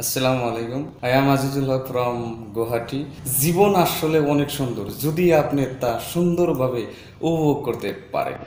আসসালামু আলাইকুম। I am Azizul Haque from Guwahati. জীবন আসলে অনেক সুন্দর যদি আপনি তা সুন্দরভাবে উপভোগ করতে পারেন।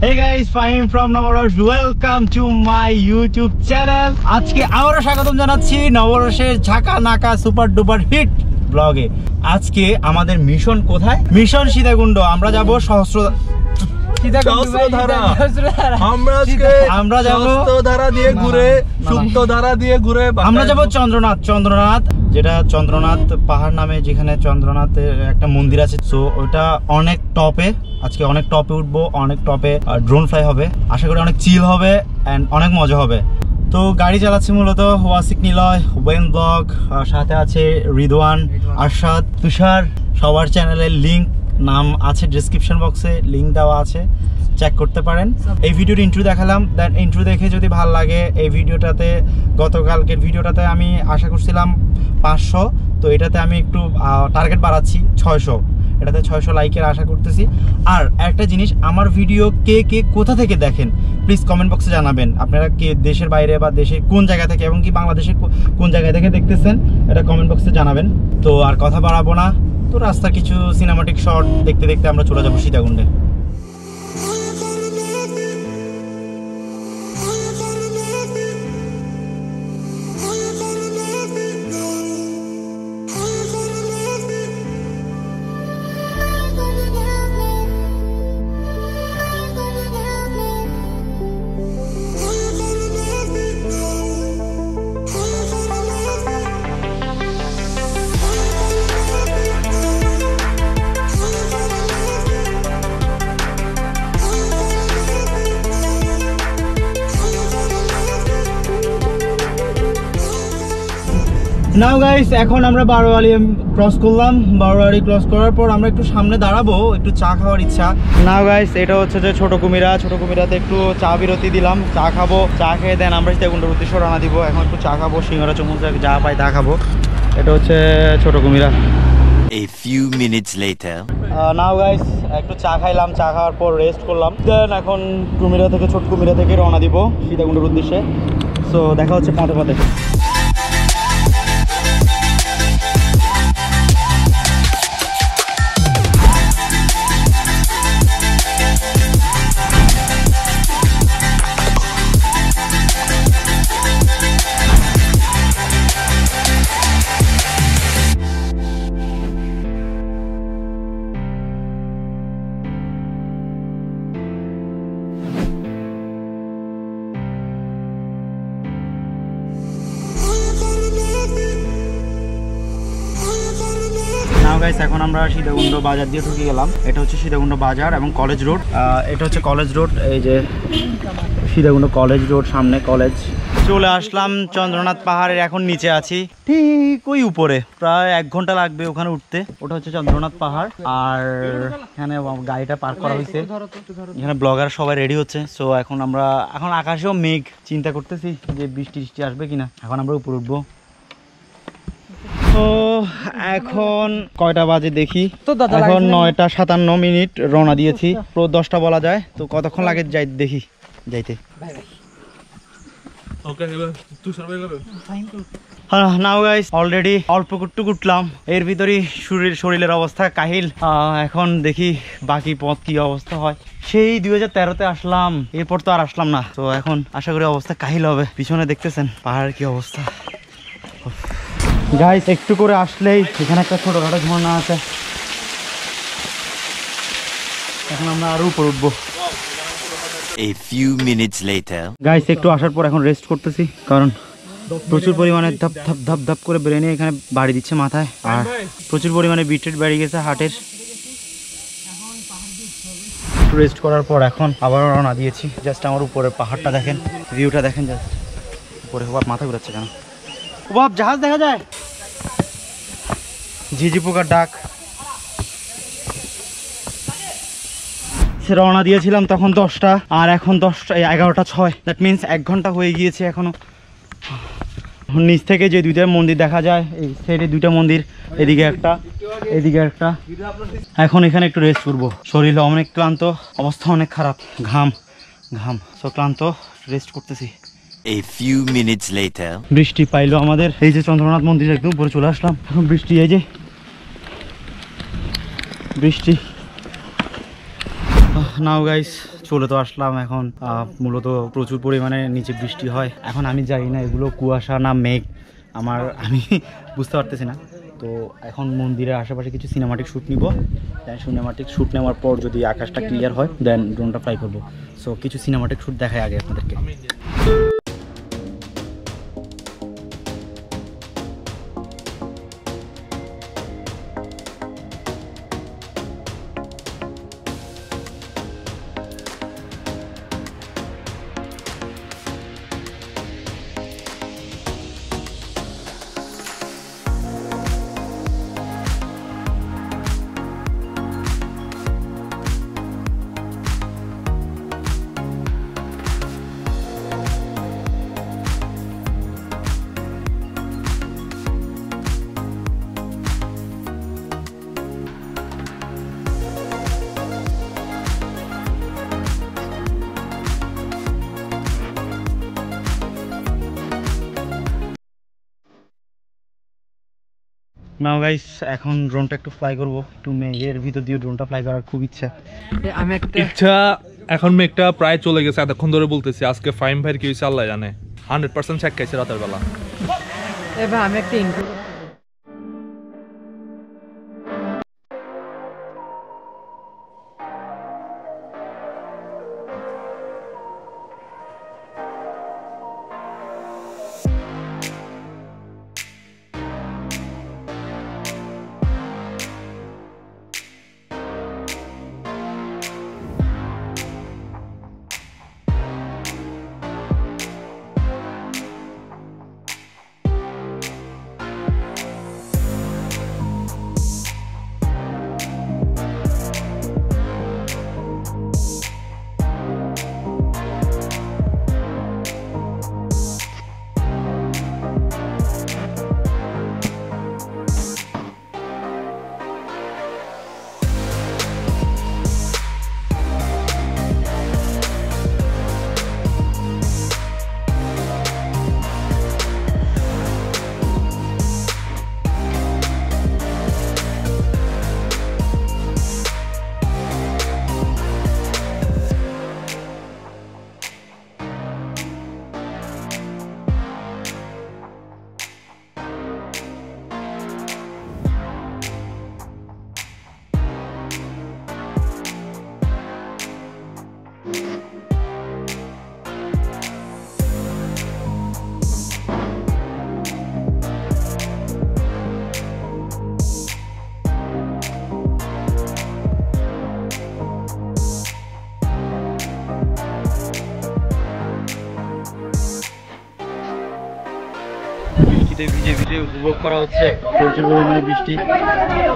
Hey guys, Fahim from Navarosh. Welcome to my YouTube channel. আজকে আবারও স্বাগতম জানাচ্ছি নবরসের ঝাঁকা নাকা সুপার ডুপার হিট ব্লগে। আজকে আমাদের মিশন কোথায়? মিশন সীতাকুণ্ড। আমরা যাব আমরা যাব চন্দ্রনাথ, যেটা চন্দ্রনাথ পাহাড় নামে, যেখানে চন্দ্রনাথের একটা মন্দির আছে। সো ওটা অনেক টপে, আজকে অনেক টপে উঠবো, অনেক টপে ড্রোন ফ্লাই হবে। আশা করি অনেক চিল হবে অ্যান্ড অনেক মজা হবে। তো গাড়ি চালাচ্ছি মূলত ওয়াসিক নিলয়, ওয়েন ব্লগ, সাথে আছে রিদওয়ান, আরশাদ, তুষার। সবার চ্যানেলের লিঙ্ক নাম আছে ডিসক্রিপশন বক্সে, লিঙ্ক দেওয়া আছে, চেক করতে পারেন। এই ভিডিওর ইন্ট্রো দেখালাম, দেন ইন্ট্রো দেখে যদি ভালো লাগে এই ভিডিওটাতে, গতকালকের ভিডিওটাতে আমি আশা করছিলাম 500, তো এটাতে আমি একটু টার্গেট বাড়াচ্ছি 600, এটাতে 600 লাইকের আশা করতেছি। আর একটা জিনিস, আমার ভিডিও কে কে কোথা থেকে দেখেন প্লিজ কমেন্ট বক্সে জানাবেন। আপনারা কে দেশের বাইরে বা দেশের কোন জায়গা থেকে এবং কি বাংলাদেশের কোন জায়গা থেকে দেখতেছেন, এটা কমেন্ট বক্সে জানাবেন। তো আর কথা বাড়াবো না, তো রাস্তার কিছু সিনেমাটিক শট দেখতে দেখতে আমরা চলে যাবো সীতাকুণ্ডে। নাও গাইস, এখন আমরা বারোয়ারি ক্রস করলাম। বারোয়ারি ক্রস করার পর আমরা একটু সামনে দাঁড়াবো, একটু চা খাওয়ার ইচ্ছা। নাও গাইস, এটা হচ্ছে যে ছোট কুমিরাতে একটু চা বিরতি দিলাম, চা খাবো। চা খেয়ে দেন আমরা সীতাকুণ্ডের উদ্দেশ্যে রওনা দিব। এখন একটু চা খাবো, সিঙ্গারা চমুচ যা পাই তা খাবো। এটা হচ্ছে ছোট Kumira. A few minutes later. Now guys, একটু চা খাইলাম, চা খাওয়ার পর রেস্ট করলাম। দেন এখন ছোট কুমিরা থেকে রওনা দিব সীতাকুণ্ডের উদ্দেশ্যে। সো দেখা হচ্ছে পথে পথে। এখন আমরা সীতাকুণ্ড বাজার দিয়ে ঢুকে গেলাম। এটা হচ্ছে সীতাকুণ্ড বাজার এবং কলেজ রোড। এটা হচ্ছে কলেজ রোড, এই যে সীতাকুণ্ড কলেজ রোড, সামনে কলেজ। চলে আসলাম চন্দ্রনাথ পাহাড়ের এখন নিচে আছি, ঠিক ওই উপরে। প্রায় 1 ঘন্টা লাগবে ওখানে উঠতে। ওটা হচ্ছে চন্দ্রনাথ পাহাড়। আর এখানে গাড়িটা পার্ক করা হয়েছে, এখানে ব্লগার সবাই রেডি হচ্ছে। সো এখন আকাশেও মেঘ, চিন্তা করতেছি যে বৃষ্টি আসবে কিনা। এখন আমরা উপরে উঠবো। তো এখন কয়টা বাজে দেখি, এখন 9টা 57 রওনা দিয়েছি। 10টা বলা যায়, তো কতক্ষণ লাগে দেখি যাইতে। নাও গাইস, অলরেডি অল্প একটু উঠলাম, এর ভিতরেই শরীরের অবস্থা কাহিল। এখন দেখি বাকি পথ কি অবস্থা হয়। সেই 2013-তে আসলাম, এরপর তো আর আসলাম না। তো এখন আশা করি অবস্থা কাহিল হবে। পিছনে দেখতেছেন পাহাড়ের কি অবস্থা। গাইস, একটু করে আসলেই এখানে একটা ছোটখাটো ঝর্ণা আছে। এখন আমরা আরো উপর উঠবো। A few minutes later. Guys, একটু আসার পর এখন রেস্ট করতেছি, কারণ প্রচুর পরিমাণে ধাপ করে ব্রেনে এখানে বাড়ি দিচ্ছে মাথায়। আর প্রচুর পরিমাণে বিট রেট বেড়ে গেছে হার্টের। রেস্ট করার পর এখন আবার রওনা দিয়েছি। জাস্ট আমার উপরে পাহাড়টা দেখেন, ভিউটা দেখেন, জাস্ট উপরে। মাথা ঘুরাচ্ছে কেন? জাহাজ দেখা যায়। ঝিঝি পোকার ডাক। রওনা দিয়েছিলাম তখন 10টা, আর এখন 11:06। দ্যাট মিনস 1 ঘন্টা হয়ে গিয়েছে এখনো। নিচ থেকে যে 2টা মন্দির দেখা যায়, এই সাইডে 2টা মন্দির, এদিকে একটা এদিকে একটা। এখন এখানে একটু রেস্ট করবো, শরীর অনেক ক্লান্ত, অবস্থা অনেক খারাপ, ঘাম ঘাম, সো ক্লান্ত, রেস্ট করতেছি। A few minutes later. বৃষ্টি পাইলো আমাদের, এই যে চন্দ্রনাথ মন্দির একদম উপরে চলে আসলাম, এখন বৃষ্টি, এই যে বৃষ্টি। নাও গাইস, চলে তো আসলাম এখন। মূলত প্রচুর পরিমাণে নিচে বৃষ্টি হয়। এখন আমি জানি না এগুলো কুয়াশা না মেঘ, আমি বুঝতে পারতেছি না। তো এখন মন্দিরের আশেপাশে কিছু সিনেমাটিক শ্যুট নিব, দেন সিনেমাটিক শ্যুট নেওয়ার পর যদি আকাশটা ক্লিয়ার হয় দেন ড্রোনটা ফ্লাই করবো। সো কিছু সিনেমাটিক শ্যুট দেখাই আগে আপনাদেরকে। নাও গাইস, এখন ড্রোনটা একটু ফ্লাই করবো, একটু মেঘের ভিতর দিয়ে ড্রোনটা ফ্লাই করার খুব ইচ্ছা। আমি ইচ্ছা এখন মেঘটা প্রায় চলে গেছে, এতক্ষণ ধরে বলতেছি। আজকে ফাইম ভাইয়ের কি হয়েছে আল্লাহ জানে, 100% চেক খাইছে রাতের বেলা। এবার আমি একটা ইন্ট্রো ভিজে ভিজে উপভোগ করা হচ্ছে প্রচুর পরিমাণে বৃষ্টি।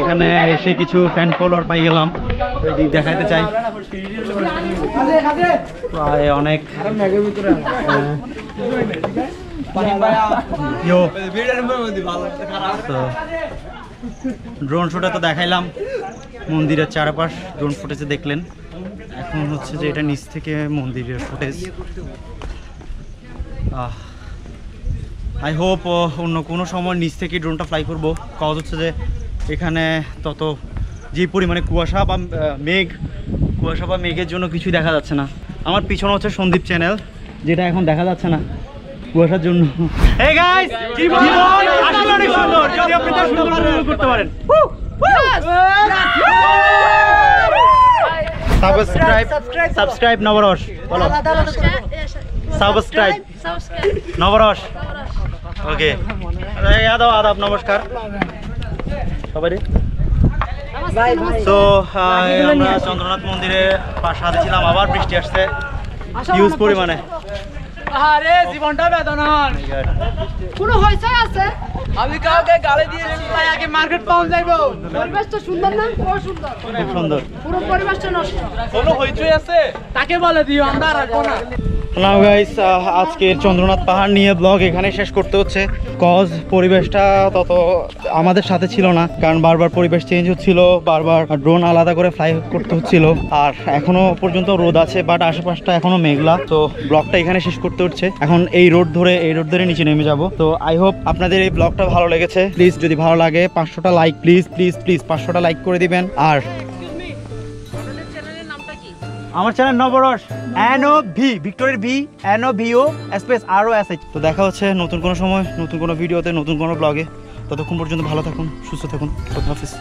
এখানে এসে কিছু ফ্যান ফলোয়ার পাই গেলাম, ওই দিক দেখাতে চাই। প্রায় অনেক ড্রোন শুটে তো দেখাইলাম মন্দিরের চারপাশ, ড্রোন ফুটেজে দেখলেন। এখন হচ্ছে যে এটা নিচ থেকে মন্দিরের ফুটেজ। আই হোপ অন্য কোনো সময় নিচ থেকে ড্রোনটা ফ্লাই করব। কাজ হচ্ছে যে এখানে তত যে পরিমাণে কুয়াশা বা মেঘের জন্য কিছুই দেখা যাচ্ছে না। আমার পিছনে হচ্ছে সন্দীপ চ্যানেল, যেটা এখন দেখা যাচ্ছে না কুয়াশার জন্য। Hey guys, জীবন আসলে অনেক সুন্দর, যদি আপনি তার সুন্দরতা উপভোগ করতে পারেন। সাবস্ক্রাইব নবরস বলো, সাবস্ক্রাইব নবরস। ওকে, আদাব নমস্কার সবাই। তো আমরা চন্দ্রনাথ মন্দিরে সাথে ছিলাম, আবার বৃষ্টি আসছে হিউজ পরিমাণে। আরে জীবনটা বেদনার কোনো হইছে আছে আমি কাউকে গালি দিয়েছি আগে মার্কেট পাউন্ড যাইবো পরিবেশটা সুন্দর না খুব সুন্দর খুব সুন্দর। পুরো পরিবেশটা নষ্ট কোনো হইচই আছে তাকে বলে দিও আমরা আর আসবো না নাও গাইস, আজকের চন্দ্রনাথ পাহাড় নিয়ে ব্লগ এখানে শেষ করতে হচ্ছে। কজ পরিবেশটা তত আমাদের সাথে ছিল না, কারণ বারবার পরিবেশ চেঞ্জ হচ্ছিল, বারবার ড্রোন আলাদা করে ফ্লাই করতে হচ্ছিল, আর এখনো পর্যন্ত রোদ আছে, বাট আশেপাশটা এখনো মেঘলা। তো ব্লগটা এখানে শেষ করতে হচ্ছে। এখন এই রোড ধরে নিচে নেমে যাব। তো আই হোপ আপনাদের এই ব্লগটা ভালো লেগেছে। প্লিজ যদি ভালো লাগে 500টা লাইক, প্লিজ 500টা লাইক করে দিবেন। আর আমার চ্যানেল নবরস NOV ভিক্টোরিয়ার V NOVO স্পেস ROSH। তো দেখা হচ্ছে নতুন কোনো সময়, নতুন কোনো ভিডিওতে, নতুন কোনো ব্লগে। ততক্ষণ পর্যন্ত ভালো থাকুন, সুস্থ থাকুন। খোদা হাফেজ।